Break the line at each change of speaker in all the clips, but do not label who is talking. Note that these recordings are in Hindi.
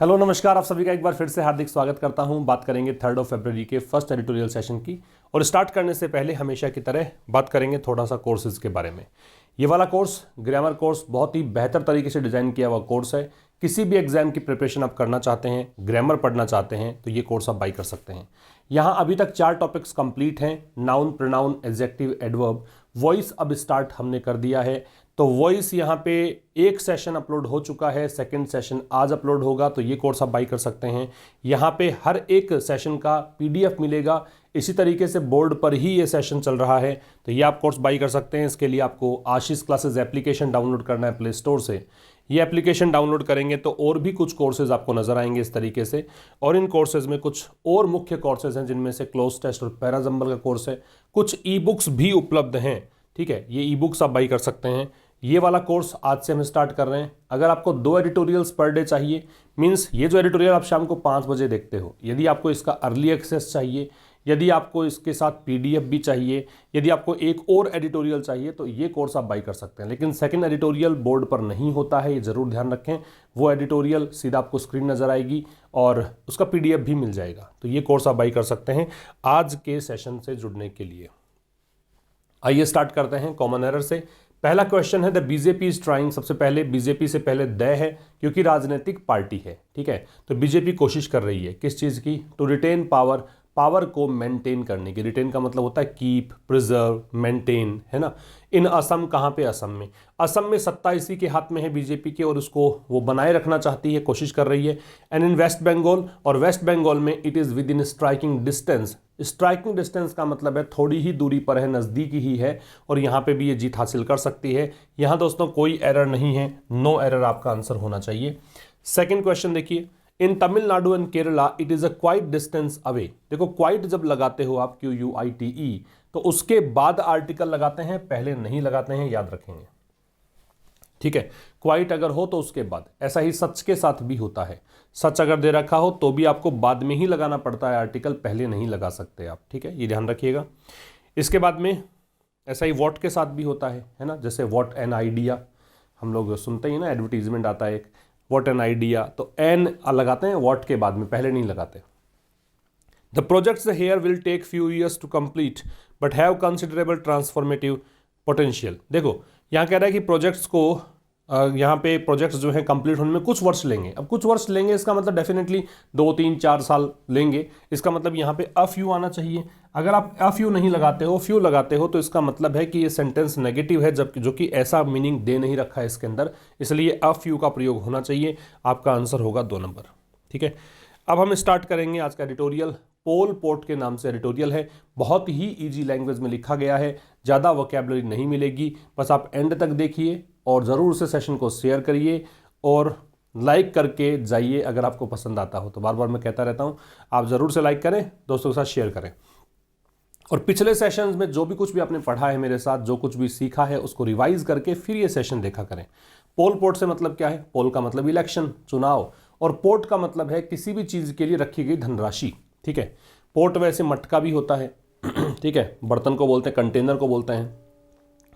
हेलो नमस्कार, आप सभी का एक बार फिर से हार्दिक स्वागत करता हूं। बात करेंगे 3 फरवरी के फर्स्ट एडिटोरियल सेशन की। और स्टार्ट करने से पहले हमेशा की तरह बात करेंगे थोड़ा सा कोर्सेज के बारे में। ये वाला कोर्स ग्रामर कोर्स बहुत ही बेहतर तरीके से डिज़ाइन किया हुआ कोर्स है। किसी भी एग्जाम की प्रिपरेशन आप करना चाहते हैं, ग्रामर पढ़ना चाहते हैं, तो ये कोर्स आप बाई कर सकते हैं। यहाँ अभी तक 4 टॉपिक्स कंप्लीट हैं, noun, pronoun, adjective, adverb. Voice अब स्टार्ट हमने कर दिया है, तो वॉइस यहाँ पे एक सेशन अपलोड हो चुका है, सेकंड सेशन आज अपलोड होगा, तो ये कोर्स आप बाई कर सकते हैं। यहाँ पे हर एक सेशन का पीडीएफ मिलेगा। इसी तरीके से बोर्ड पर ही ये सेशन चल रहा है, तो ये आप कोर्स बाई कर सकते हैं। इसके लिए आपको आशीष क्लासेस एप्लीकेशन डाउनलोड करना है प्ले स्टोर से। ये एप्लीकेशन डाउनलोड करेंगे तो और भी कुछ कोर्सेज आपको नजर आएंगे इस तरीके से। और इन कोर्सेज में कुछ और मुख्य कोर्सेज हैं, जिनमें से क्लोज टेस्ट और पैराजंबल का कोर्स है। कुछ ई बुक्स भी उपलब्ध हैं, ठीक है, ये ई बुक्स आप बाई कर सकते हैं। ये वाला कोर्स आज से हम स्टार्ट कर रहे हैं। अगर आपको 2 एडिटोरियल्स पर डे चाहिए, मीन्स ये जो एडिटोरियल आप शाम को 5 बजे देखते हो, यदि आपको इसका अर्ली एक्सेस चाहिए, यदि आपको इसके साथ पीडीएफ भी चाहिए, यदि आपको एक और एडिटोरियल चाहिए, तो ये कोर्स आप बाई कर सकते हैं। लेकिन सेकंड एडिटोरियल बोर्ड पर नहीं होता है, ये जरूर ध्यान रखें। वो एडिटोरियल सीधा आपको स्क्रीन नजर आएगी और उसका पीडीएफ भी मिल जाएगा, तो ये कोर्स आप बाई कर सकते हैं आज के सेशन से जुड़ने के लिए। आइए स्टार्ट करते हैं कॉमन एरर से। पहला क्वेश्चन है द बीजेपी इज ट्राइंग। सबसे पहले बीजेपी से पहले द है, क्योंकि राजनीतिक पार्टी है, ठीक है। तो बीजेपी कोशिश कर रही है किस चीज की? टू रिटेन पावर, पावर को मेंटेन करने की। रिटेन का मतलब होता है कीप, प्रिजर्व, मेंटेन, है ना। इन असम, कहाँ पे? असम में। असम में सत्ता इसी के हाथ में है बीजेपी के, और उसको वो बनाए रखना चाहती है, कोशिश कर रही है। एंड इन वेस्ट बंगाल, और वेस्ट बंगाल में it is with in striking distance. Striking distance का मतलब है थोड़ी ही दूरी पर है, नज़दीकी ही है, और यहाँ पे भी ये जीत हासिल कर सकती है। यहाँ दोस्तों कोई एरर नहीं है, नो एरर आपका आंसर होना चाहिए। सेकंड क्वेश्चन देखिए, in Tamil Nadu and Kerala it is a quite distance away. देखो क्वाइट जब लगाते हो आप, QUITE, तो उसके बाद आर्टिकल लगाते हैं, पहले नहीं लगाते हैं, याद रखेंगे, ठीक है। क्वाइट अगर हो तो उसके बाद। ऐसा ही सच के साथ भी होता है। सच अगर दे रखा हो तो भी आपको बाद में ही लगाना पड़ता है आर्टिकल, पहले नहीं लगा सकते आप, ठीक है, ये ध्यान रखिएगा। इसके बाद में ऐसा ही वॉट के साथ भी होता है ना। जैसे वॉट एन आइडिया, हम लोग सुनते ही ना, एडवर्टीजमेंट आता है एक, वॉट एन आइडिया, तो एन लगाते हैं वॉट के बाद में, पहले नहीं लगाते। The projects here will take few years to complete but have considerable transformative potential. देखो यहाँ कह रहा है कि प्रोजेक्ट्स को यहाँ पे प्रोजेक्ट्स जो है कंप्लीट होने में कुछ वर्ष लेंगे। अब कुछ वर्ष लेंगे, इसका मतलब डेफिनेटली 2, 3, 4 साल लेंगे। इसका मतलब यहाँ पे अ फ्यू आना चाहिए। अगर आप अ फ्यू नहीं लगाते हो, फ्यू लगाते हो, तो इसका मतलब है कि ये सेंटेंस नेगेटिव है, जबकि जो कि ऐसा मीनिंग दे नहीं रखा है इसके अंदर, इसलिए अ फ्यू का प्रयोग होना चाहिए। आपका आंसर होगा 2 नंबर, ठीक है। अब हम स्टार्ट करेंगे आज का एडिटोरियल। पोल पोर्ट के नाम से एडिटोरियल है, बहुत ही इजी लैंग्वेज में लिखा गया है, ज़्यादा वोकैबुलरी नहीं मिलेगी। बस आप एंड तक देखिए और ज़रूर से सेशन को शेयर करिए और लाइक करके जाइए अगर आपको पसंद आता हो तो। बार बार मैं कहता रहता हूँ, आप ज़रूर से लाइक करें, दोस्तों के साथ शेयर करें। और पिछले सेशंस में जो भी कुछ भी आपने पढ़ा है मेरे साथ, जो कुछ भी सीखा है, उसको रिवाइज करके फिर ये सेशन देखा करें। पोल पोर्ट से मतलब क्या है? पोल का मतलब इलेक्शन, चुनाव, और पोर्ट का मतलब है किसी भी चीज़ के लिए रखी गई धनराशि, ठीक है। पोर्ट वैसे मटका भी होता है, ठीक है, बर्तन को बोलते हैं, कंटेनर को बोलते हैं।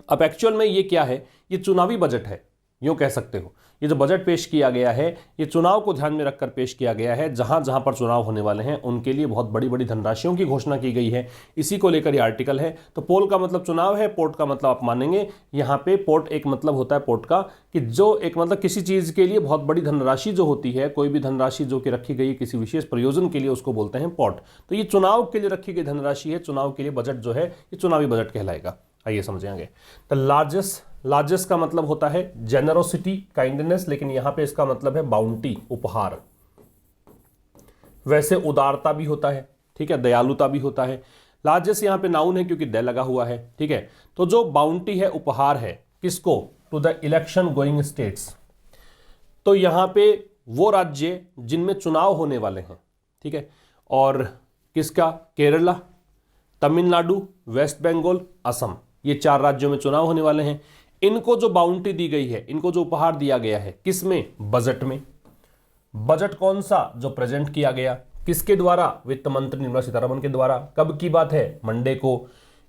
अब एक्चुअल में ये क्या है? ये चुनावी बजट है, यूँ कह सकते हो। ये जो बजट पेश किया गया है, ये चुनाव को ध्यान में रखकर पेश किया गया है। जहां जहां पर चुनाव होने वाले हैं उनके लिए बहुत बड़ी बड़ी धनराशियों की घोषणा की गई है, इसी को लेकर ये आर्टिकल है। तो पोल का मतलब चुनाव है, पोर्ट का मतलब आप मानेंगे यहाँ पे पोर्ट एक मतलब होता है पोर्ट का, कि जो एक मतलब किसी चीज़ के लिए बहुत बड़ी धनराशि जो होती है, कोई भी धनराशि जो कि रखी गई है किसी विशेष प्रयोजन के लिए, उसको बोलते हैं पोर्ट। तो ये चुनाव के लिए रखी गई धनराशि है, चुनाव के लिए बजट जो है ये चुनावी बजट कहलाएगा। आइए समझेंगे। तो लार्जेस्ट का मतलब होता है जेनरोसिटी, काइंडनेस, लेकिन यहां पे इसका मतलब है बाउंटी, उपहार। वैसे उदारता भी होता है, ठीक है, दयालुता भी होता है। लार्जेस्ट यहां पे नाउन है क्योंकि द लगा हुआ है, ठीक है। तो जो बाउंटी है, उपहार है, किसको? To the election going states. तो यहां पे वो राज्य जिनमें चुनाव होने वाले हैं, ठीक है। और किसका? केरला, तमिलनाडु, वेस्ट बंगाल, असम, ये 4 राज्यों में चुनाव होने वाले हैं। इनको जो बाउंटी दी गई है, इनको जो उपहार दिया गया है, किसमें? बजट में। बजट कौन सा? जो प्रेजेंट किया गया, किसके द्वारा? वित्त मंत्री निर्मला सीतारमण के द्वारा। कब की बात है? मंडे को।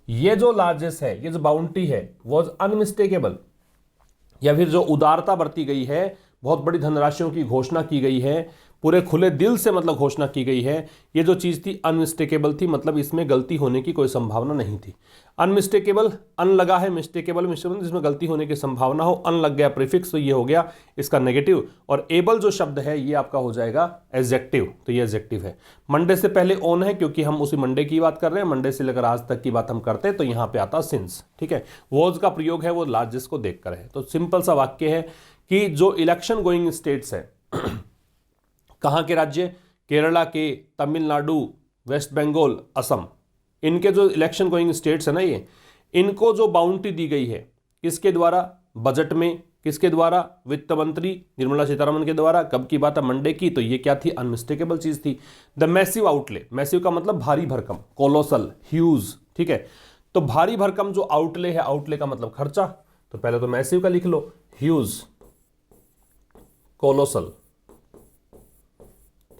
ये जो लार्जेस्ट है, ये जो बाउंटी है, वॉज अनमिस्टेकेबल, या फिर जो उदारता बरती गई है, बहुत बड़ी धनराशियों की घोषणा की गई है, पूरे खुले दिल से मतलब घोषणा की गई है। ये जो चीज़ थी अनमिस्टेकेबल थी, मतलब इसमें गलती होने की कोई संभावना नहीं थी। अनमिस्टेकेबल, अन लगा है, मिस्टेकेबल मिस्टेकेबल जिसमें गलती होने की संभावना हो, अन लग गया प्रीफिक्स, तो ये हो गया इसका नेगेटिव। और एबल जो शब्द है ये आपका हो जाएगा एडजेक्टिव, तो ये एडजेक्टिव है। मंडे से पहले ऑन है क्योंकि हम उसी मंडे की बात कर रहे हैं, मंडे से लेकर आज तक की बात हम करते हैं, तो यहाँ पे आता सिंस। ठीक है, वॉज का प्रयोग है वो लार्जेस्ट को देखकर है। तो सिंपल सा वाक्य है कि जो इलेक्शन गोइंग स्टेट्स है, कहाँ के राज्य, केरला के, तमिलनाडु, वेस्ट बंगाल, असम, इनके जो इलेक्शन गोइंग स्टेट्स है ना, ये इनको जो बाउंड्री दी गई है किसके द्वारा, बजट में, किसके द्वारा, वित्त मंत्री निर्मला सीतारमण के द्वारा। कब की बात है, मंडे की, तो ये क्या थी, अनमिस्टेकेबल चीज थी। द मैसिव आउटले, मैसिव का मतलब भारी भरकम, कोलोसल, ह्यूज। ठीक है, तो भारी भरकम जो आउटले है, आउटले का मतलब खर्चा, तो पहले तो मैसिव का लिख लो, ह्यूज, कोलोसल।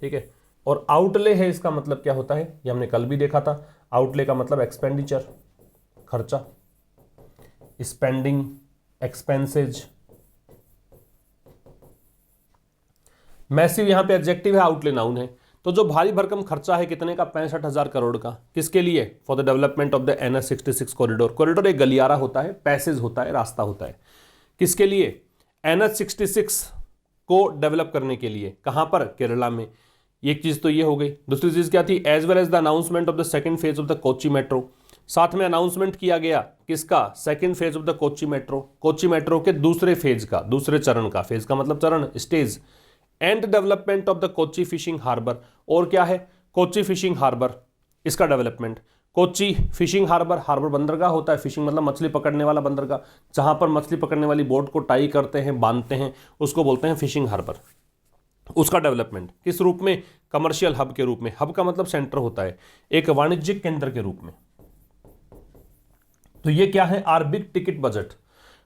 ठीक है, और आउटले है इसका मतलब क्या होता है, ये हमने कल भी देखा था। आउटले का मतलब एक्सपेंडिचर, खर्चा, स्पेंडिंग, एक्सपेंसेज। मैसिव यहां पे एडजेक्टिव है, आउटले नाउन है। तो जो भारी भरकम खर्चा है कितने का, 65,000 करोड़ का, किसके लिए, for the development of the NH-66 corridor. Corridor एक गलियारा होता है, पैसेज होता है, रास्ता होता है, किसके लिए, NH-66 को डेवलप करने के लिए। कहां पर, केरला में। एक चीज तो ये हो गई। दूसरी चीज क्या थी, as well as the announcement of the second phase of the Kochi metro, साथ में अनाउंसमेंट किया गया किसका, second phase of the Kochi metro, Kochi metro के दूसरे फेज का, दूसरे चरण का, फेज का मतलब चरण, stage. And development of the Kochi fishing harbour, और क्या है, कोच्चि फिशिंग हार्बर, इसका development. Kochi fishing harbour, harbour बंदरगाह होता है, फिशिंग मतलब मछली पकड़ने वाला बंदरगाह, जहां पर मछली पकड़ने वाली बोट को टाई करते हैं, बांधते हैं, उसको बोलते हैं फिशिंग हार्बर। उसका डेवलपमेंट किस रूप में, कमर्शियल हब के रूप में। हब का मतलब सेंटर होता है, एक वाणिज्यिक केंद्र के रूप में। तो ये क्या है, are big ticket budget.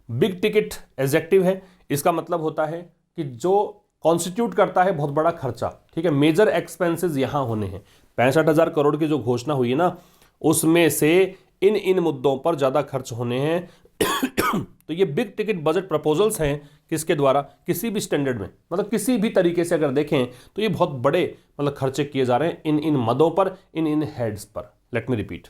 Big ticket adjective है, इसका मतलब होता है कि जो कॉन्स्टिट्यूट करता है बहुत बड़ा खर्चा। ठीक है, मेजर एक्सपेंसेस यहां होने हैं। 65,000 करोड़ की जो घोषणा हुई है ना, उसमें से इन मुद्दों पर ज्यादा खर्च होने हैं। तो ये बिग टिकट बजट प्रपोजल्स हैं, किसके द्वारा, किसी भी स्टैंडर्ड में, मतलब किसी भी तरीके से अगर देखें तो ये बहुत बड़े मतलब खर्चे किए जा रहे हैं इन मदों पर, इन हेड्स पर। लेट मी रिपीट,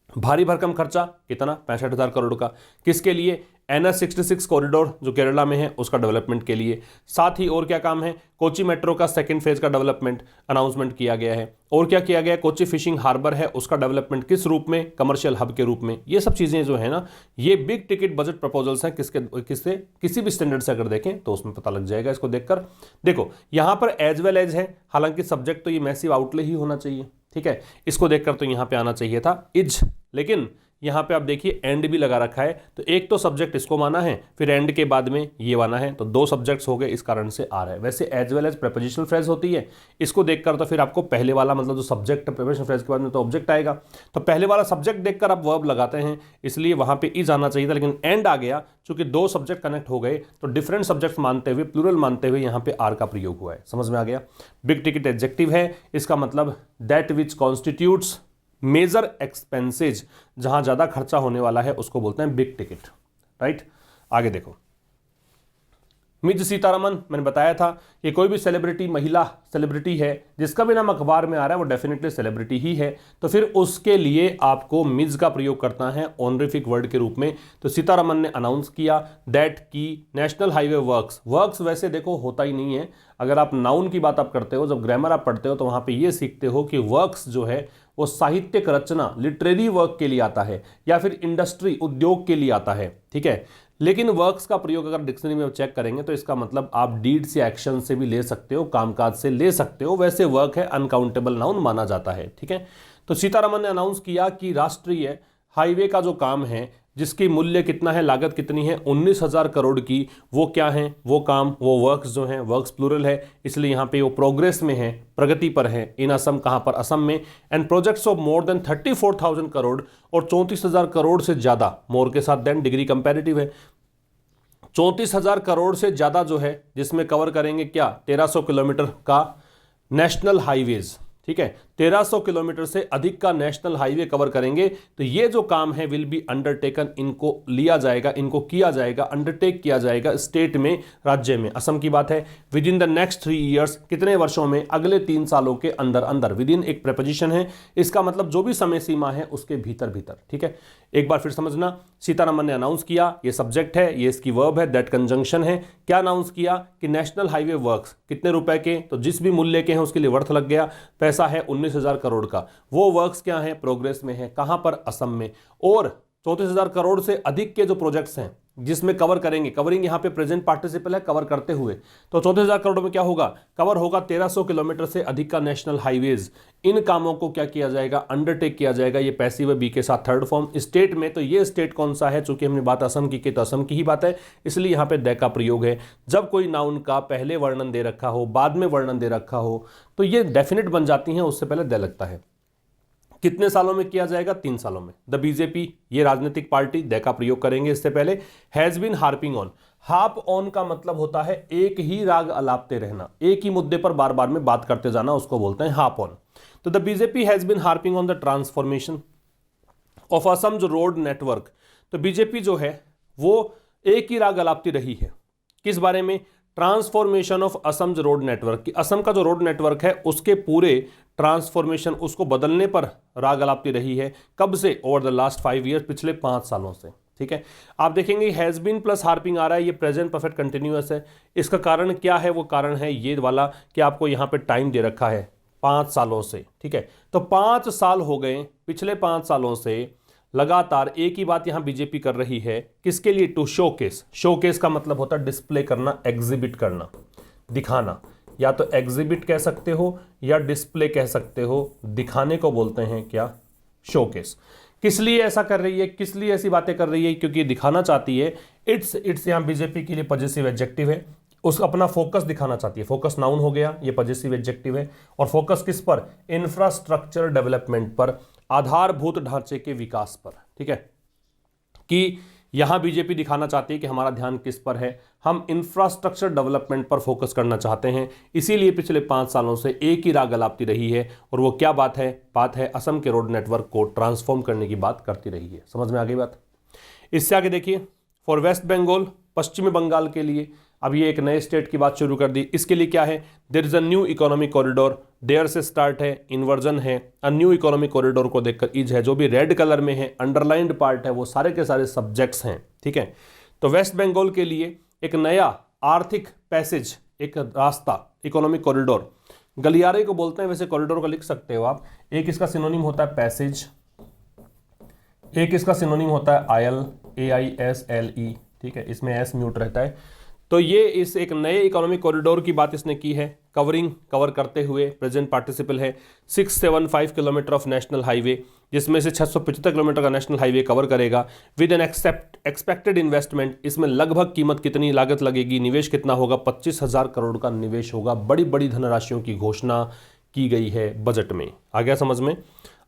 भारी भरकम खर्चा कितना, 65,000 करोड़ का, किसके लिए, NH-66 कॉरिडोर जो केरला में है उसका डेवलपमेंट के लिए। साथ ही और क्या काम है, कोच्चि मेट्रो का सेकंड फेज का डेवलपमेंट अनाउंसमेंट किया गया है। और क्या किया गया, कोच्चि फिशिंग हार्बर है उसका डेवलपमेंट, किस रूप में, कमर्शियल हब के रूप में। ये सब चीजें जो है ना, ये बिग टिकट बजट प्रपोजल्स हैं, किससे, किसी भी स्टैंडर्ड से अगर देखें तो उसमें पता लग जाएगा इसको देखकर। देखो यहां पर एज वेल एज है, हालांकि सब्जेक्ट तो ये मैसिव आउटले ही होना चाहिए। ठीक है, इसको देखकर तो यहां पे आना चाहिए था इज, लेकिन यहां पे आप देखिए एंड भी लगा रखा है, तो एक तो सब्जेक्ट इसको माना है, फिर एंड के बाद में ये माना है, तो दो सब्जेक्ट्स हो गए, इस कारण से आ रहा है। वैसे as well as prepositional phrase होती है, इसको देखकर तो फिर आपको पहले वाला मतलब जो सब्जेक्ट, प्रीपोजिशनल फ्रेज के बाद में तो ऑब्जेक्ट आएगा, तो पहले वाला सब्जेक्ट देखकर आप वर्ब लगाते हैं, इसलिए वहां पे इज आना चाहिए था, लेकिन एंड आ गया। चूंकि दो सब्जेक्ट कनेक्ट हो गए तो डिफरेंट सब्जेक्ट्स मानते हुए, प्लूरल मानते हुए यहां पे आर का प्रयोग हुआ है। समझ में आ गया। बिग टिकट एडजेक्टिव है, इसका मतलब that which constitutes major expenses, जहां ज्यादा खर्चा होने वाला है उसको बोलते हैं बिग टिकट। राइट, आगे देखो, मिज सीतारमन, मैंने बताया था कि कोई भी सेलिब्रिटी, महिला सेलिब्रिटी है जिसका भी नाम अखबार में आ रहा है वो डेफिनेटली सेलिब्रिटी ही है, तो फिर उसके लिए आपको मिज का प्रयोग करना है ऑनरिफिक वर्ड के रूप में। तो सीतारमन ने अनाउंस किया दैट की नेशनल हाईवे वर्क्स वैसे देखो होता ही नहीं है। अगर आप नाउन की बात आप करते हो, जब ग्रामर आप पढ़ते हो तो वहां पे ये सीखते हो कि वर्क्स जो है वो साहित्यिक रचना, लिटरेरी वर्क के लिए आता है, या फिर इंडस्ट्री, उद्योग के लिए आता है। ठीक है, लेकिन वर्क्स का प्रयोग अगर डिक्शनरी में चेक करेंगे तो इसका मतलब आप डीड से, एक्शन से भी ले सकते हो, कामकाज से ले सकते हो। वैसे वर्क है, अनकाउंटेबल नाउन माना जाता है। ठीक है, तो सीतारमन ने अनाउंस किया कि राष्ट्रीय हाईवे का जो काम है, जिसकी मूल्य कितना है, लागत कितनी है, 19,000 करोड़ की, वो क्या है, वो काम, वो वर्क्स जो हैं, वर्क्स प्लूरल है इसलिए यहाँ पे वो प्रोग्रेस में है, प्रगति पर है। इन असम, कहाँ पर, असम में। And projects of more than 34,000 crore, और 34,000 करोड़ से ज्यादा, मोर के साथ देन डिग्री कंपेरेटिव है, 34,000 करोड़ से ज्यादा जो है, जिसमें कवर करेंगे क्या, 1,300 किलोमीटर का नेशनल हाईवेज। ठीक है, 1300 किलोमीटर से अधिक का नेशनल हाईवे कवर करेंगे। तो ये जो काम है विल बी अंडरटेकन, इनको लिया जाएगा, इनको किया जाएगा, अंडरटेक किया जाएगा स्टेट में, राज्य में। असम की बात है, with in the next 3 years, कितने वर्षों में, अगले 3 सालों के अंदर अंदर। विद इन एक प्रेपोजिशन है, इसका मतलब जो भी समय सीमा है उसके भीतर भीतर। ठीक है, एक बार फिर समझना, सीतारमन ने अनाउंस किया, ये सब्जेक्ट है, ये इसकी वर्ब है, दैट कंजंक्शन है। क्या अनाउंस किया कि नेशनल हाईवे वर्क्स, कितने रुपए के, तो जिस भी मूल्य के हैं उसके लिए वर्थ लग गया, पैसा है 19,000 करोड़ का। वो वर्क्स क्या है, प्रोग्रेस में है, कहां पर, असम में। और 34,000 करोड़ से अधिक के जो प्रोजेक्ट्स हैं जिसमें कवर करेंगे, कवरिंग यहां पे प्रेजेंट पार्टिसिपल है, कवर करते हुए, तो 34,000 करोड़ में क्या होगा, कवर होगा 1300 किलोमीटर से अधिक का नेशनल हाईवेज। इन कामों को क्या किया जाएगा, अंडरटेक किया जाएगा। ये पैसिव है, बी के साथ थर्ड फॉर्म। स्टेट में तो ये स्टेट कौन सा है, चूंकि हमने बात असम की तो असम की ही बात है, इसलिए यहां पे द का प्रयोग है। जब कोई नाउन का पहले वर्णन दे रखा हो, बाद में वर्णन दे रखा हो, तो ये डेफिनेट बन जाती है, उससे पहले द लगता है। कितने सालों में किया जाएगा, 3 सालों में। द बीजेपी, ये राजनीतिक पार्टी, द का प्रयोग करेंगे इससे पहले। Has been harping on, harp on का मतलब होता है एक ही राग अलापते रहना, एक ही मुद्दे पर बार बार में बात करते जाना, उसको बोलते हैं हार्प ऑन। तो the BJP has been harping on the transformation of Assam जो रोड नेटवर्क। तो बीजेपी जो है वो एक ही राग अलापती रही है, किस बारे में, transformation of Assam road network की। असम का जो रोड नेटवर्क है उसके पूरे ट्रांसफॉर्मेशन, उसको बदलने पर राग अलापती रही है। कब से, ओवर द लास्ट 5 ईयर्स, पिछले 5 सालों से। ठीक है, आप देखेंगे हैज बीन प्लस हार्पिंग आ रहा है, ये प्रेजेंट परफेक्ट कंटिन्यूअस है। इसका कारण क्या है, वो कारण है ये वाला कि आपको यहां पे टाइम दे रखा है 5 सालों से। ठीक है, तो 5 साल हो गए, पिछले 5 सालों से लगातार एक ही बात यहां बीजेपी कर रही है, किसके लिए, टू शोकेस। शोकेस का मतलब होता है डिस्प्ले करना, एग्जिबिट करना, दिखाना। या तो एग्जिबिट कह सकते हो या डिस्प्ले कह सकते हो, दिखाने को बोलते हैं क्या, शोकेस। किस लिए ऐसा कर रही है, किस लिए ऐसी बातें कर रही है, क्योंकि दिखाना चाहती है। इट्स यहां बीजेपी के लिए पॉजिटिव एडजेक्टिव है, उस अपना फोकस दिखाना चाहती है। फोकस नाउन हो गया, ये पॉजिटिव एडजेक्टिव है। और फोकस किस पर, इंफ्रास्ट्रक्चर डेवलपमेंट पर, आधारभूत ढांचे के विकास पर। ठीक है, कि यहां बीजेपी दिखाना चाहती है कि हमारा ध्यान किस पर है, हम इंफ्रास्ट्रक्चर डेवलपमेंट पर फोकस करना चाहते हैं। इसीलिए पिछले 5 सालों से एक ही राग अलापती रही है। और वो क्या बात है असम के रोड नेटवर्क को ट्रांसफॉर्म करने की बात करती रही है। समझ में आ गई बात। इससे आगे देखिए, फॉर वेस्ट बंगाल, पश्चिमी बंगाल के लिए अब ये एक नए स्टेट की बात शुरू कर दी। इसके लिए क्या है, there is a new economic corridor, there से स्टार्ट है, इन्वर्जन है, अ न्यू इकोनॉमिक कॉरिडोर को देखकर इज है, जो भी रेड कलर में है, अंडरलाइंड पार्ट है, वो सारे के सारे सब्जेक्ट्स हैं। ठीक है, तो वेस्ट बंगाल के लिए एक नया आर्थिक पैसेज, एक रास्ता, इकोनॉमिक कॉरिडोर, गलियारे को बोलते हैं, वैसे कॉरिडोर को लिख सकते हो आप। एक इसका सिनोनिम होता है पैसेज, एक इसका सिनोनिम होता है आयल, AISLE। ठीक है, इसमें एस म्यूट रहता है। तो ये इस एक नए इकोनॉमिक कॉरिडोर की बात इसने की है, कवरिंग, कवर करते हुए, प्रेजेंट पार्टिसिपल है। 675 किलोमीटर ऑफ नेशनल हाईवे, जिसमें से 675 किलोमीटर का नेशनल हाईवे कवर करेगा। विद एन एक्सपेक्टेड इन्वेस्टमेंट, इसमें लगभग कीमत कितनी, लागत लगेगी, निवेश कितना होगा, 25,000 करोड़ का निवेश होगा। बड़ी बड़ी धनराशियों की घोषणा की गई है बजट में। आ गया समझ में।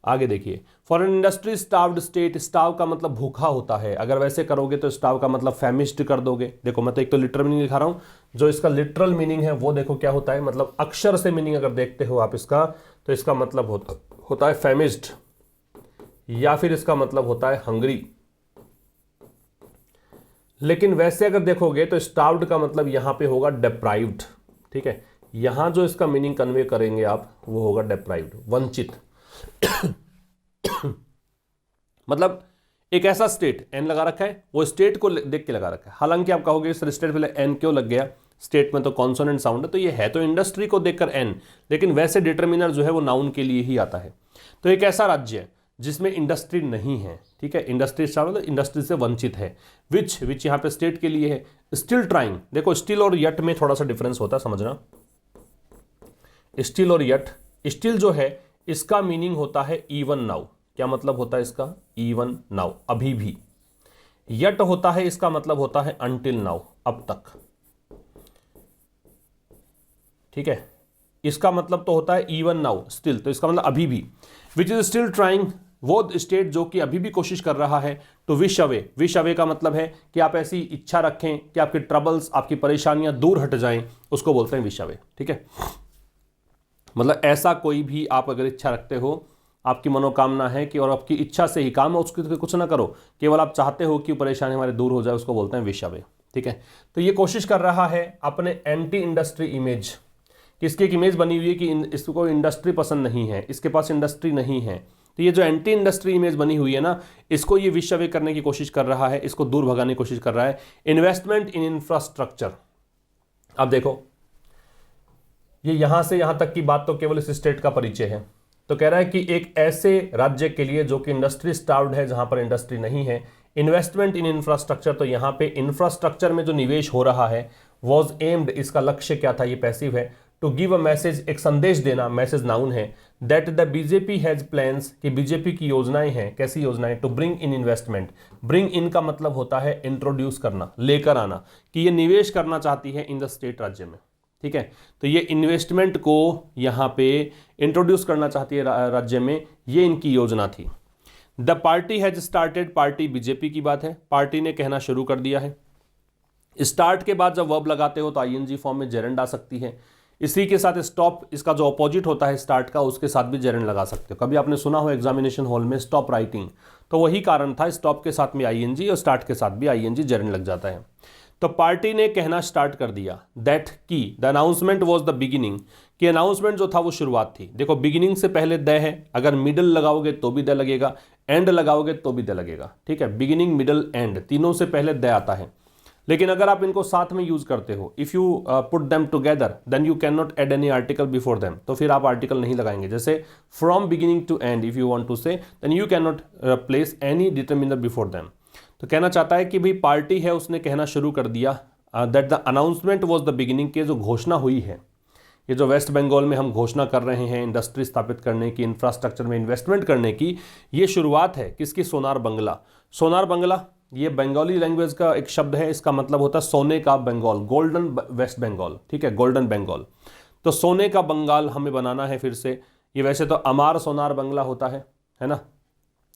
आगे देखिए, for an industry starved state, starve का मतलब भूखा होता है, अगर वैसे करोगे तो स्टाव का मतलब फैमिस्ड कर दोगे। देखो मैं तो एक तो लिटरल मीनिंग दिखा रहा हूं, जो इसका लिटरल मीनिंग है वो देखो क्या होता है, मतलब अक्षर से मीनिंग अगर देखते हो आप इसका, तो इसका मतलब होता है फैमिस्ड, या फिर इसका मतलब होता है हंग्री। लेकिन वैसे अगर देखोगे तो स्टार्व्ड का मतलब यहां पे होगा डेप्राइव्ड। ठीक है, यहां जो इसका मीनिंग कन्वे करेंगे आप, वो होगा डेप्राइव्ड, वंचित। मतलब एक ऐसा स्टेट, एन लगा रखा है, वो स्टेट को देख के लगा रखा है। हालांकि आप कहोगे सर स्टेट पहले एन क्यों लग गया, स्टेट में तो कॉन्सोनेंट साउंड है, तो ये है तो इंडस्ट्री को देखकर एन, लेकिन वैसे डिटर्मिनर जो है वो नाउन के लिए ही आता है। तो एक ऐसा राज्य है जिसमें इंडस्ट्री नहीं है। ठीक है, इंडस्ट्री मतलब इंडस्ट्री से वंचित है। विच यहां पे स्टेट के लिए है। स्टिल ट्राइंग, देखो स्टिल और यट में थोड़ा सा डिफरेंस होता है, समझना। स्टिल और यट, स्टिल जो है इसका मीनिंग होता है इवन नाउ। क्या मतलब होता है इसका, इवन नाउ, अभी भी। यट होता है, इसका मतलब होता है अनटिल नाउ, अब तक। ठीक है, इसका मतलब तो होता है इवन नाउ, स्टिल, तो इसका मतलब अभी भी। विच इज स्टिल ट्राइंग, वो स्टेट जो कि अभी भी कोशिश कर रहा है। तो विश अवे, विश अवे का मतलब है कि आप ऐसी इच्छा रखें कि आपके ट्रबल्स, आपकी परेशानियां दूर हट जाएं, उसको बोलते हैं विश अवे। ठीक है, मतलब ऐसा कोई भी आप अगर इच्छा रखते हो, आपकी मनोकामना है कि और आपकी इच्छा से ही काम है, उसके कुछ ना करो, केवल आप चाहते हो कि परेशानी हमारे दूर हो जाए, उसको बोलते हैं विषय। ठीक है, तो ये कोशिश कर रहा है अपने एंटी इंडस्ट्री इमेज, कि इसकी एक इमेज बनी हुई है कि इसको इंडस्ट्री पसंद नहीं है, इसके पास इंडस्ट्री नहीं है। तो ये जो एंटी इंडस्ट्री इमेज बनी हुई है ना, इसको ये विषय करने की कोशिश कर रहा है, इसको दूर भगाने की कोशिश कर रहा है। इन्वेस्टमेंट इन इंफ्रास्ट्रक्चर, अब देखो ये यहां से यहां तक की बात तो केवल इस स्टेट का परिचय है। तो कह रहा है कि एक ऐसे राज्य के लिए जो कि इंडस्ट्री स्टार्व्ड है, जहां पर इंडस्ट्री नहीं है, इन्वेस्टमेंट इन इंफ्रास्ट्रक्चर, तो यहां पे इंफ्रास्ट्रक्चर में जो निवेश हो रहा है, वॉज एम्ड, इसका लक्ष्य क्या था, ये पैसिव है, टू गिव अ मैसेज, एक संदेश देना, मैसेज नाउन है, that the BJP has plans, कि बीजेपी की योजनाएं हैं, कैसी योजनाएं, to bring in investment. Bring in का मतलब होता है इंट्रोड्यूस करना, लेकर आना, कि ये निवेश करना चाहती है इन द स्टेट, राज्य में। ठीक है, तो ये इन्वेस्टमेंट को यहां पे इंट्रोड्यूस करना चाहती है राज्य में, ये इनकी योजना थी। The party has started, party BJP की बात है, पार्टी ने कहना शुरू कर दिया है। स्टार्ट के बाद जब वर्ब लगाते हो तो आईएनजी फॉर्म में जेरेंड आ सकती है। इसी के साथ स्टॉप, इसका जो अपोजिट होता है स्टार्ट का, उसके साथ भी जेरेंड लगा सकते हो। कभी आपने सुना हो एग्जामिनेशन हॉल में स्टॉप राइटिंग, तो वही कारण था, स्टॉप के साथ में आईएनजी और स्टार्ट के साथ भी आईएनजी, जेरेंड लग जाता है। तो पार्टी ने कहना स्टार्ट कर दिया दैट की the announcement was the beginning, कि अनाउंसमेंट जो था वो शुरुआत थी। देखो बिगिनिंग से पहले द है, अगर मिडल लगाओगे तो भी द लगेगा, एंड लगाओगे तो भी द लगेगा। ठीक है, बिगिनिंग मिडल एंड तीनों से पहले द आता है। लेकिन अगर आप इनको साथ में यूज करते हो, if you put them together then you can not add any article before them, तो फिर आप आर्टिकल नहीं लगाएंगे। जैसे from beginning to end, if you want to say, then you can not place any determiner before them. तो कहना चाहता है कि भाई पार्टी है, उसने कहना शुरू कर दिया that the announcement was the beginning, के जो घोषणा हुई है, ये जो वेस्ट बंगाल में हम घोषणा कर रहे हैं इंडस्ट्री स्थापित करने की, इंफ्रास्ट्रक्चर में इन्वेस्टमेंट करने की, ये शुरुआत है किसकी, सोनार बंगला। सोनार बंगला ये बंगाली लैंग्वेज का एक शब्द है, इसका मतलब होता है सोने का बंगाल, गोल्डन वेस्ट बंगाल। ठीक है, गोल्डन बंगाल, तो सोने का बंगाल हमें बनाना है फिर से। ये वैसे तो अमार सोनार बंगला होता है ना,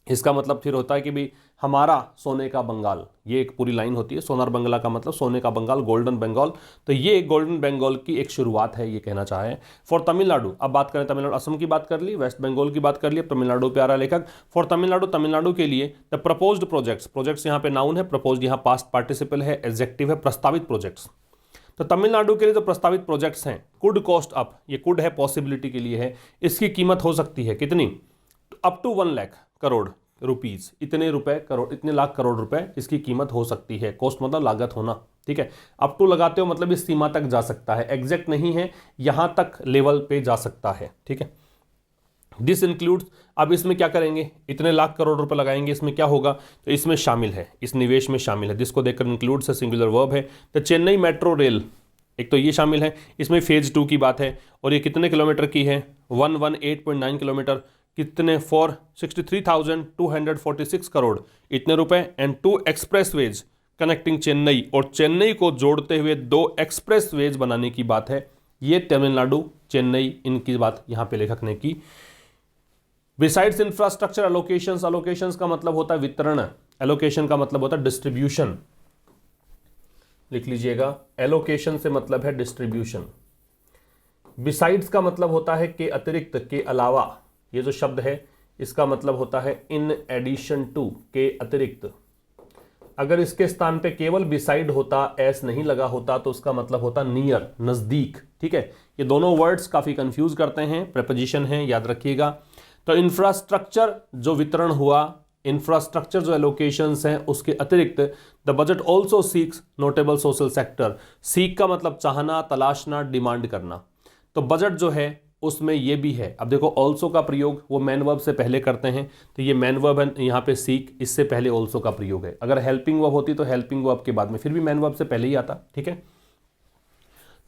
इसका मतलब फिर होता है कि भाई हमारा सोने का बंगाल, ये एक पूरी लाइन होती है। सोनार बंगला का मतलब सोने का बंगाल, गोल्डन बंगाल, तो ये गोल्डन बंगाल की एक शुरुआत है, ये कहना चाहे। फॉर तमिलनाडु, अब बात करें तमिलनाडु, असम की बात कर ली, वेस्ट बंगाल की बात कर ली, तमिलनाडु पे आ रहा लेखक। फॉर तमिलनाडु, तमिलनाडु के लिए द प्रपोज्ड प्रोजेक्ट्स, प्रोजेक्ट्स यहाँ पे नाउन है, प्रपोज्ड यहाँ पास्ट पार्टिसिपल है, एडजेक्टिव है, प्रस्तावित प्रोजेक्ट्स। तो तमिलनाडु के लिए जो प्रस्तावित प्रोजेक्ट्स हैं, कुड कॉस्ट अप, ये कुड है पॉसिबिलिटी के लिए है, इसकी कीमत हो सकती है कितनी, up to 1 lakh crore rupees, इतने रुपए करोड़, इतने लाख करोड़ रुपए इसकी कीमत हो सकती है। कॉस्ट मतलब लागत होना। ठीक है, अप टू लगाते हो मतलब इस सीमा तक जा सकता है, एग्जैक्ट नहीं है, यहां तक लेवल पे जा सकता है। ठीक है, दिस इंक्लूड्स, अब इसमें क्या करेंगे, इतने लाख करोड़ रुपए लगाएंगे, इसमें क्या होगा, तो इसमें शामिल है, इस निवेश में शामिल है, जिसको देखकर इंक्लूड्स है, सिंगुलर वर्ब है। तो चेन्नई मेट्रो रेल, एक तो ये शामिल है, इसमें फेज 2 की बात है, और ये कितने किलोमीटर की है, 118.9 किलोमीटर, कितने, फॉर 63,246 करोड़, इतने रुपए, एंड 2 एक्सप्रेसवेज कनेक्टिंग चेन्नई, और चेन्नई को जोड़ते हुए 2 एक्सप्रेसवेज बनाने की बात है। ये तमिलनाडु, चेन्नई, इनकी बात यहां पे लेखक ने की। बिसाइड्स इंफ्रास्ट्रक्चर एलोकेशंस, एलोकेशंस का मतलब होता है वितरण, एलोकेशन का मतलब होता है डिस्ट्रीब्यूशन, लिख लीजिएगा, एलोकेशन से मतलब है डिस्ट्रीब्यूशन। बिसाइड्स का मतलब होता है के अतिरिक्त, के अलावा, ये जो शब्द है इसका मतलब होता है इन एडिशन टू, के अतिरिक्त। अगर इसके स्थान पे केवल बिसाइड होता, एस नहीं लगा होता, तो उसका मतलब होता नियर, नजदीक। ठीक है, ये दोनों वर्ड्स काफी कंफ्यूज करते हैं, प्रेपोजिशन है, याद रखिएगा। तो इंफ्रास्ट्रक्चर जो वितरण हुआ, इंफ्रास्ट्रक्चर जो एलोकेशंस हैं, उसके अतिरिक्त the budget also seeks notable social sector, seek का मतलब चाहना, तलाशना, डिमांड करना, तो बजट जो है उसमें ये भी है। अब देखो ऑल्सो का प्रयोग वो मैन वर्ब से पहले करते हैं, तो ये मैन वर्ब है यहाँ पे सीक, इससे पहले ऑल्सो का प्रयोग है। अगर हेल्पिंग वर्ब होती तो हेल्पिंग वर्ब के बाद में, फिर भी मैन वर्ब से पहले ही आता। ठीक है,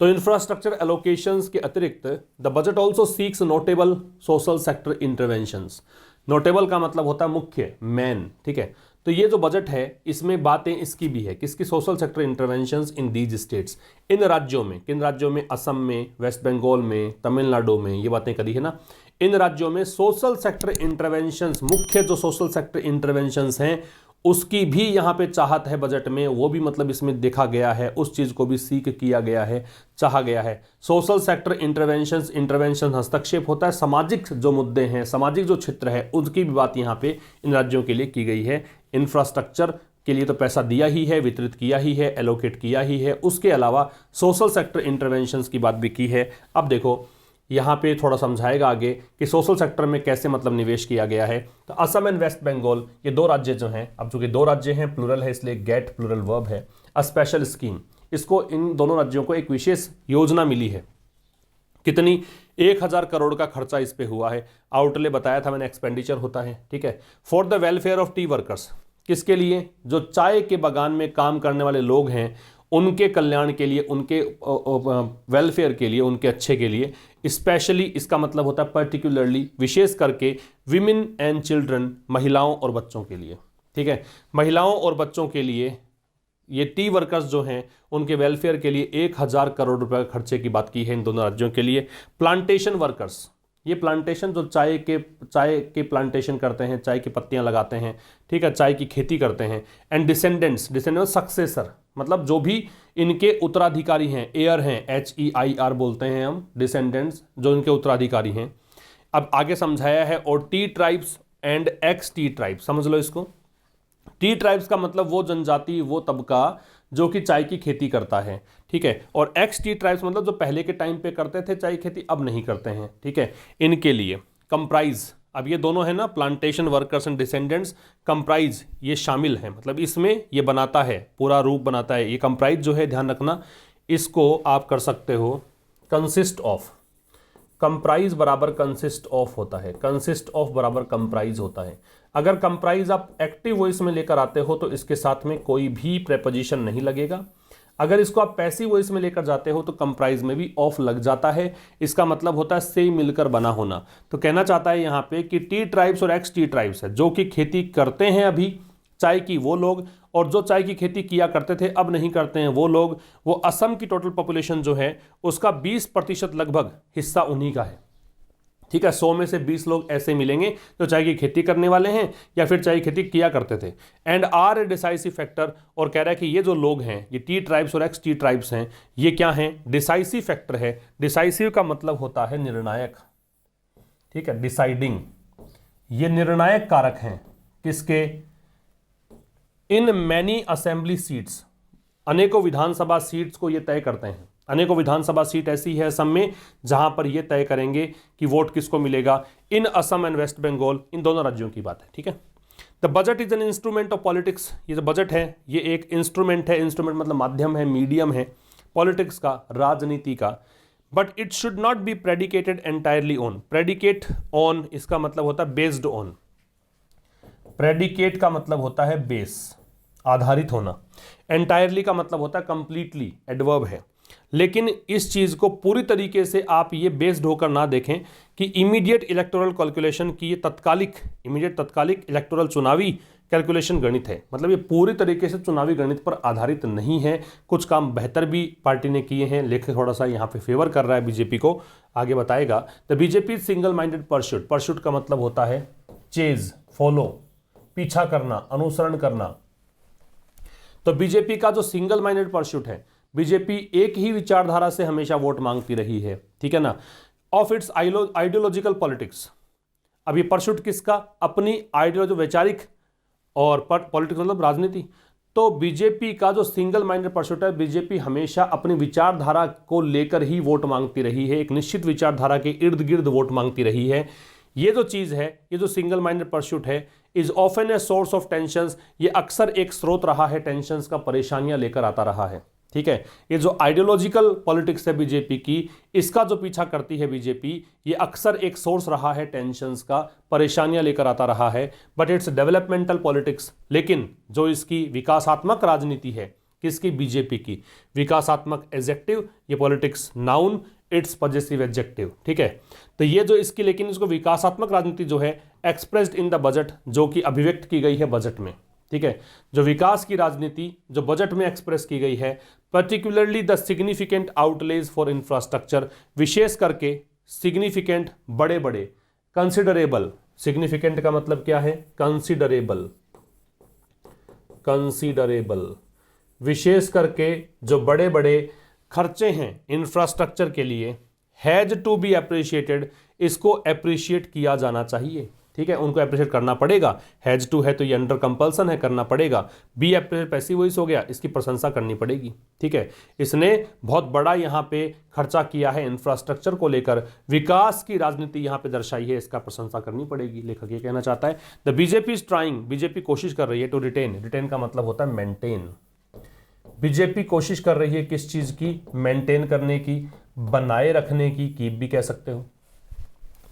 तो इंफ्रास्ट्रक्चर एलोकेशंस के अतिरिक्त the budget also seeks notable social sector interventions, notable का मतलब होता है मुख्य, मैन। ठीक है, तो ये जो बजट है इसमें बातें इसकी भी है, किसकी, social sector interventions in these states, इन राज्यों में, किन राज्यों में, असम में, वेस्ट बंगाल में, तमिलनाडु में, ये बातें करी है ना। इन राज्यों में सोशल सेक्टर इंटरवेंशंस, मुख्य जो सोशल सेक्टर इंटरवेंशंस हैं उसकी भी यहाँ पे चाहत है बजट में, वो भी मतलब इसमें देखा गया है, उस चीज़ को भी सीख किया गया है, चाहा गया है। सोशल सेक्टर इंटरवेंशन हस्तक्षेप होता है, सामाजिक जो मुद्दे हैं, सामाजिक जो क्षेत्र है उसकी भी बात यहाँ पे इन राज्यों के लिए की गई है। इंफ्रास्ट्रक्चर के लिए तो पैसा दिया ही है, वितरित किया ही है, एलोकेट किया ही है, उसके अलावा सोशल सेक्टर इंटरवेंशंस की बात भी की है। अब देखो यहाँ पे थोड़ा समझाएगा आगे कि सोशल सेक्टर में कैसे मतलब निवेश किया गया है। तो असम एंड वेस्ट बंगाल ये दो राज्य जो हैं, अब चूंकि दो राज्य हैं, प्लूरल है इसलिए गेट प्लूरल वर्ब है, अ स्पेशल स्कीम, इसको इन दोनों राज्यों को एक विशेष योजना मिली है। कितनी? 1000 करोड़ का खर्चा इस पे हुआ है। आउटले बताया था मैंने, एक्सपेंडिचर होता है, ठीक है। For the welfare of T workers, किसके लिए? जो चाय के बागान में काम करने वाले लोग हैं उनके कल्याण के लिए, उनके वेलफेयर के लिए, उनके अच्छे के लिए। स्पेशली इसका मतलब होता है पर्टिकुलरली, विशेष करके विमेन एंड चिल्ड्रन, महिलाओं और बच्चों के लिए, ठीक है। महिलाओं और बच्चों के लिए ये टी वर्कर्स जो हैं उनके वेलफेयर के लिए 1000 करोड़ रुपए के खर्चे की बात की है इन दोनों राज्यों के लिए। प्लांटेशन वर्कर्स, ये प्लांटेशन जो चाय के प्लांटेशन करते हैं, चाय की पत्तियां लगाते हैं, ठीक है, चाय की खेती करते हैं। एंड डिसेंडेंट्स सक्सेसर, मतलब जो भी इनके उत्तराधिकारी हैं, एयर हैं, HEIR बोलते हैं हम, डिसेंडेंट्स जो इनके उत्तराधिकारी हैं। अब आगे समझाया है। और tea tribes and x tea tribes, समझ लो इसको। टी ट्राइब्स का मतलब वो जनजाति, वो तबका जो कि चाय की खेती करता है, ठीक है। और एक्स टी ट्राइब्स मतलब जो पहले के टाइम पे करते थे चाय खेती, अब नहीं करते हैं, ठीक है। इनके लिए कंप्राइज, अब ये दोनों है ना, plantation workers and descendants, comprise ये शामिल है, मतलब इसमें ये बनाता है, पूरा रूप बनाता है। ये कंप्राइज जो है, ध्यान रखना, इसको आप कर सकते हो कंसिस्ट ऑफ, कंप्राइज बराबर कंसिस्ट ऑफ होता है, कंसिस्ट ऑफ बराबर कंप्राइज होता है। अगर कंप्राइज आप एक्टिव वॉइस में लेकर आते हो तो इसके साथ में कोई भी प्रेपोजिशन नहीं लगेगा। अगर इसको आप पैसिव वॉइस में लेकर जाते हो तो कंप्राइज में भी ऑफ लग जाता है। इसका मतलब होता है से मिलकर बना होना। तो कहना चाहता है यहाँ पे कि टी ट्राइब्स और एक्स टी ट्राइब्स है, जो कि खेती करते हैं अभी चाय की वो लोग, और जो चाय की खेती किया करते थे अब नहीं करते हैं वो लोग। वो असम की टोटल पॉपुलेशन जो है उसका 20% लगभग हिस्सा उन्हीं का है, ठीक है। 100 में से 20 लोग ऐसे मिलेंगे जो चाय की खेती करने वाले हैं या फिर चाय की खेती किया करते थे। And are a decisive factor, और कह रहा है कि ये जो लोग हैं, ये टी ट्राइब्स और एक्स टी ट्राइब्स हैं, ये क्या हैं? डिसाइसिव फैक्टर है। डिसाइसिव का मतलब होता है निर्णायक, ठीक है, डिसाइडिंग। ये निर्णायक कारक हैं किसके? इन मैनी असेंबली सीट्स, अनेकों विधानसभा सीट्स को ये तय करते हैं। अनेकों विधानसभा सीट ऐसी है असम में जहां पर यह तय करेंगे कि वोट किसको मिलेगा। इन असम एंड वेस्ट बंगाल, इन दोनों राज्यों की बात है, ठीक है। The budget is an instrument of politics, ये जो बजट है ये एक इंस्ट्रूमेंट है, इंस्ट्रूमेंट मतलब माध्यम है, मीडियम है पॉलिटिक्स का, राजनीति का। But it should not be predicated entirely on, predicate on इसका मतलब होता है बेस्ड ऑन, प्रेडिकेट का मतलब होता है बेस, आधारित होना। एंटायरली का मतलब होता है कंप्लीटली, एडवर्ब है। लेकिन इस चीज को पूरी तरीके से आप ये बेस्ड होकर ना देखें कि इमीडिएट इलेक्टोरल कैलकुलेशन की, ये तत्कालिक इलेक्टोरल चुनावी कैलकुलेशन गणित है, मतलब ये पूरी तरीके से चुनावी गणित पर आधारित नहीं है। कुछ काम बेहतर भी पार्टी ने किए हैं, लेकिन थोड़ा सा यहाँ पे फेवर कर रहा है बीजेपी को, आगे बताएगा। The BJP single minded pursuit, pursuit का मतलब होता है चेज, फॉलो, पीछा करना, अनुसरण करना। तो बीजेपी का जो सिंगल माइंडेड परस्यूट है, बीजेपी एक ही विचारधारा से हमेशा वोट मांगती रही है, ठीक है ना। ऑफ इट्स आइडियोलॉजिकल पॉलिटिक्स, अब ये परस्यूट किसका? अपनी आइडियोलॉजी, वैचारिक, और पॉलिटिक्स मतलब राजनीति। तो बीजेपी का जो सिंगल माइंडेड परस्यूट है, बीजेपी हमेशा अपनी विचारधारा को लेकर ही वोट मांगती रही है, एक निश्चित विचारधारा के इर्द गिर्द वोट मांगती रही है। ये जो चीज है, ये जो सिंगल माइंडेड परस्यूट है, is often a source of tensions, ये अक्सर एक स्रोत रहा है टेंशंस का, परेशानियां लेकर आता रहा है, ठीक है। ये जो आइडियोलॉजिकल पॉलिटिक्स है बीजेपी की, इसका जो पीछा करती है बीजेपी, ये अक्सर एक सोर्स रहा है टेंशंस का, परेशानियां लेकर आता रहा है। बट इट्स डेवलपमेंटल पॉलिटिक्स, लेकिन जो इसकी विकासात्मक राजनीति है, किसकी? बीजेपी की। विकासात्मक एडजेक्टिव, ये politics noun, it's positive adjective, ठीक है। तो ये जो इसकी, लेकिन इसको विकासात्मक राजनीति जो है एक्सप्रेस्ड इन द बजट, जो कि अभिव्यक्त की गई है बजट में, ठीक है। जो विकास की राजनीति जो बजट में एक्सप्रेस की गई है, particularly the significant outlay for infrastructure, विशेष करके सिग्निफिकेंट, बड़े बड़े, कंसिडरेबल, सिग्निफिकेंट का मतलब क्या है? कंसिडरेबल, कंसीडरेबल, विशेष करके जो बड़े बड़े खर्चे हैं इंफ्रास्ट्रक्चर के लिए, हैज टू बी अप्रिशिएटेड, इसको अप्रिशिएट किया जाना चाहिए। ठीक है, उनको अप्रिशिएट करना पड़ेगा। हैज टू है तो ये अंडर कंपल्सन है, करना पड़ेगा। बी अप्रिशिएट पैसिव वॉइस हो गया, इसकी प्रशंसा करनी पड़ेगी। ठीक है, इसने बहुत बड़ा यहाँ पे खर्चा किया है इंफ्रास्ट्रक्चर को लेकर, विकास की राजनीति यहाँ पे दर्शाई है, इसका प्रशंसा करनी पड़ेगी। लेखक ये कहना चाहता है the BJP is trying, BJP कोशिश कर रही है टू रिटेन, रिटेन का मतलब होता है मेंटेन। बीजेपी कोशिश कर रही है किस चीज की? मेंटेन करने की, बनाए रखने की, कीप भी कह सकते हो।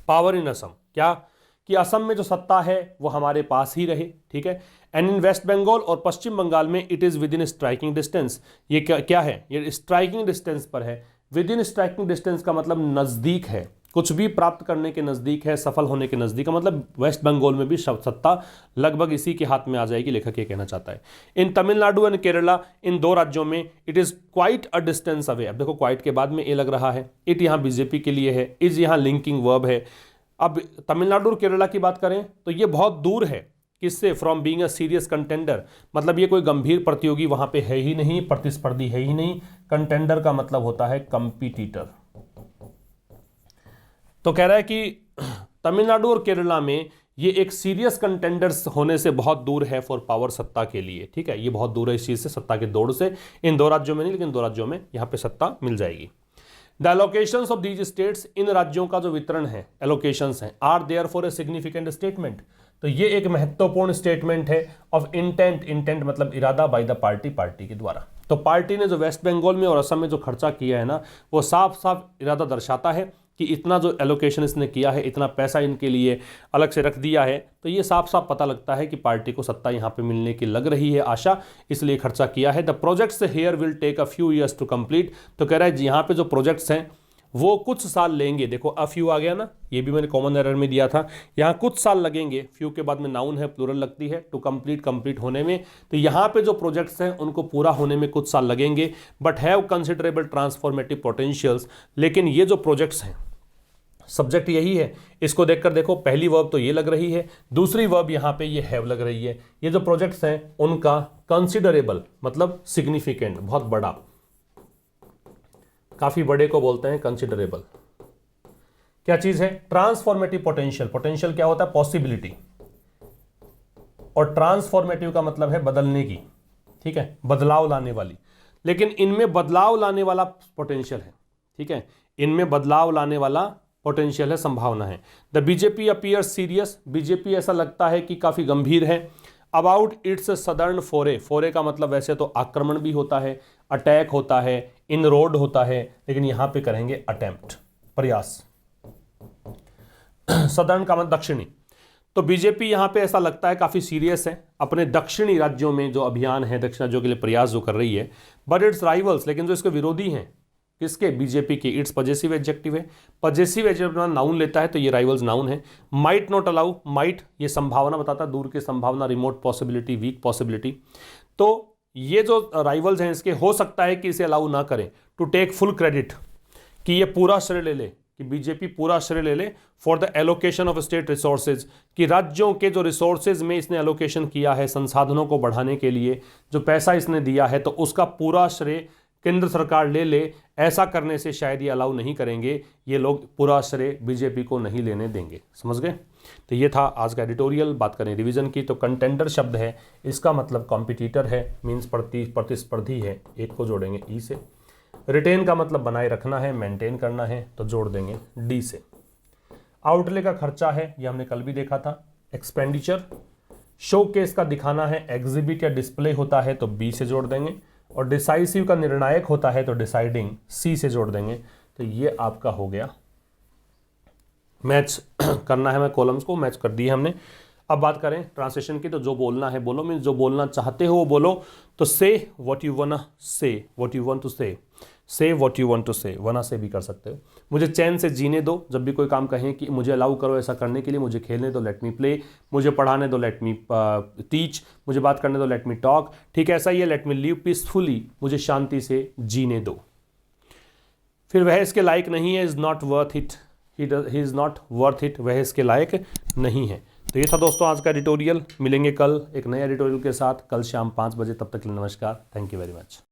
पावर इन असम, क्या कि असम में जो सत्ता है वो हमारे पास ही रहे। ठीक है, एंड इन वेस्ट बंगाल और पश्चिम बंगाल में it is with in striking distance, ये क्या है? ये स्ट्राइकिंग डिस्टेंस पर है। विद इन स्ट्राइकिंग डिस्टेंस का मतलब नजदीक है, कुछ भी प्राप्त करने के नजदीक है, सफल होने के नजदीक है, मतलब वेस्ट बंगाल में भी सत्ता लगभग इसी के हाथ में आ जाएगी, लेखक ये कहना चाहता है। इन तमिलनाडु एंड केरला, इन दो राज्यों में it is quite a distance away, अब देखो क्वाइट के बाद में ए लग रहा है, इट यहाँ बीजेपी के लिए है, इज यहाँ लिंकिंग वर्ब है। अब तमिलनाडु और केरला की बात करें तो ये बहुत दूर है किससे? From being a serious contender, मतलब ये कोई गंभीर प्रतियोगी वहां पे है ही नहीं, प्रतिस्पर्धी है ही नहीं। कंटेंडर का मतलब होता है कंपीटिटर। तो कह रहा है कि तमिलनाडु और केरला में ये एक सीरियस कंटेंडर्स होने से बहुत दूर है फॉर पावर, सत्ता के लिए। ठीक है, ये बहुत दूर है इस चीज से, सत्ता के दौड़ से। इन दो राज्यों में नहीं, लेकिन दो राज्यों में यहां पे सत्ता मिल जाएगी। The allocations of these states, इन राज्यों का जो वितरण है, एलोकेशंस हैं, are there for a significant statement, तो ये एक महत्वपूर्ण स्टेटमेंट है ऑफ इंटेंट, इंटेंट मतलब इरादा, बाय द पार्टी, पार्टी के द्वारा। तो पार्टी ने जो वेस्ट बंगाल में और असम में जो खर्चा किया है ना, वो साफ साफ इरादा दर्शाता है कि इतना जो एलोकेशन इसने किया है, इतना पैसा इनके लिए अलग से रख दिया है, तो ये साफ साफ पता लगता है कि पार्टी को सत्ता यहाँ पे मिलने की लग रही है आशा, इसलिए खर्चा किया है। The projects here will take a few years to complete, तो कह रहा है यहाँ पे जो प्रोजेक्ट्स हैं वो कुछ साल लेंगे। देखो अ फ्यू आ गया ना, ये भी मैंने कॉमन एरर में दिया था, यहाँ कुछ साल लगेंगे, फ्यू के बाद में नाउन है, प्लूरल लगती है, टू कंप्लीट होने में, तो यहाँ पे जो प्रोजेक्ट्स हैं उनको पूरा होने में कुछ साल लगेंगे, but have considerable transformative potentials, लेकिन ये जो प्रोजेक्ट्स हैं, सब्जेक्ट यही है, इसको देखकर देखो, पहली वर्ब तो ये लग रही है, दूसरी वर्ब यहाँ पे ये हैव लग रही है। ये जो प्रोजेक्ट्स हैं उनका कंसिडरेबल मतलब सिग्निफिकेंट, बहुत बड़ा, काफी बड़े को बोलते हैं कंसिडरेबल। क्या चीज है? ट्रांसफॉर्मेटिव पोटेंशियल, पोटेंशियल क्या होता है? पॉसिबिलिटी, और ट्रांसफॉर्मेटिव का मतलब है बदलने की। ठीक है, बदलाव लाने वाली, लेकिन इनमें बदलाव लाने वाला पोटेंशियल है। ठीक है, इनमें बदलाव लाने वाला पोटेंशियल है, संभावना है। The BJP appears serious, BJP ऐसा लगता है कि काफी गंभीर है। अबाउट इट्स सदर्न फोरे, फोरे का मतलब वैसे तो आक्रमण भी होता है, अटैक होता है, इनरोड होता है, लेकिन यहां पे करेंगे अटेम्प्ट, प्रयास। सदर्न का मतलब दक्षिणी, तो बीजेपी यहां पे ऐसा लगता है काफी सीरियस है अपने दक्षिणी राज्यों में जो अभियान है, दक्षिण राज्यों के लिए प्रयास जो कर रही है। बट इट्स राइवल्स, लेकिन जो इसके विरोधी हैं, किसके? बीजेपी के, इट्स पजेसिव एडजेक्टिव है, पजेसिव एडजेक्टिव नाउन लेता है तो ये राइवल्स नाउन है। माइट नॉट अलाउ, माइट ये संभावना बताता है, दूर की संभावना, रिमोट पॉसिबिलिटी, वीक पॉसिबिलिटी। तो ये जो राइवल्स हैं इसके हो सकता है कि इसे अलाउ ना करें टू टेक फुल क्रेडिट, कि ये पूरा श्रेय ले ले, कि बीजेपी पूरा श्रेय ले ले for the allocation of state resources, कि राज्यों के जो रिसोर्सेज में इसने एलोकेशन किया है, संसाधनों को बढ़ाने के लिए जो पैसा इसने दिया है, तो उसका पूरा श्रेय केंद्र सरकार ले ले। ऐसा करने से शायद ये अलाउ नहीं करेंगे, ये लोग पूरा श्रेय बीजेपी को नहीं लेने देंगे। समझ गए? तो ये था आज का एडिटोरियल। बात करें रिवीजन की, तो कंटेंडर शब्द है, इसका मतलब कॉम्पिटिटर है, मीन्स प्रतिस्पर्धी है, एक को जोड़ेंगे ई से। रिटेन का मतलब बनाए रखना है, मेंटेन करना है, तो जोड़ देंगे डी से। आउटले का खर्चा है, ये हमने कल भी देखा था, एक्सपेंडिचर। शो केस का दिखाना है, एग्जिबिट या डिस्प्ले होता है, तो बी से जोड़ देंगे। और डिसाइसिव का निर्णायक होता है, तो डिसाइडिंग सी से जोड़ देंगे। तो ये आपका हो गया। मैच करना है, मैं कॉलम्स को मैच कर दिए हमने। अब बात करें ट्रांसलेशन की, तो जो बोलना है बोलो, मीन्स जो बोलना चाहते हो वो बोलो। तो say what you want say, what you want to say what you want to say, wanna से भी कर सकते हो। मुझे चैन से जीने दो, जब भी कोई काम कहें कि मुझे अलाउ करो ऐसा करने के लिए, मुझे खेलने दो, लेट मी प्ले, मुझे पढ़ाने दो, लेट मी टीच, मुझे बात करने दो, लेट मी टॉक। ठीक है, ऐसा ही है, लेट मी लिव पीसफुली, मुझे शांति से जीने दो। फिर वह इसके लायक नहीं है, is not worth it, he is not worth it, वह इसके लायक नहीं है। तो ये था दोस्तों आज का एडिटोरियल। मिलेंगे कल एक नए एडिटोरियल के साथ, कल शाम 5 बजे। तब तक के लिए नमस्कार। Thank you very much.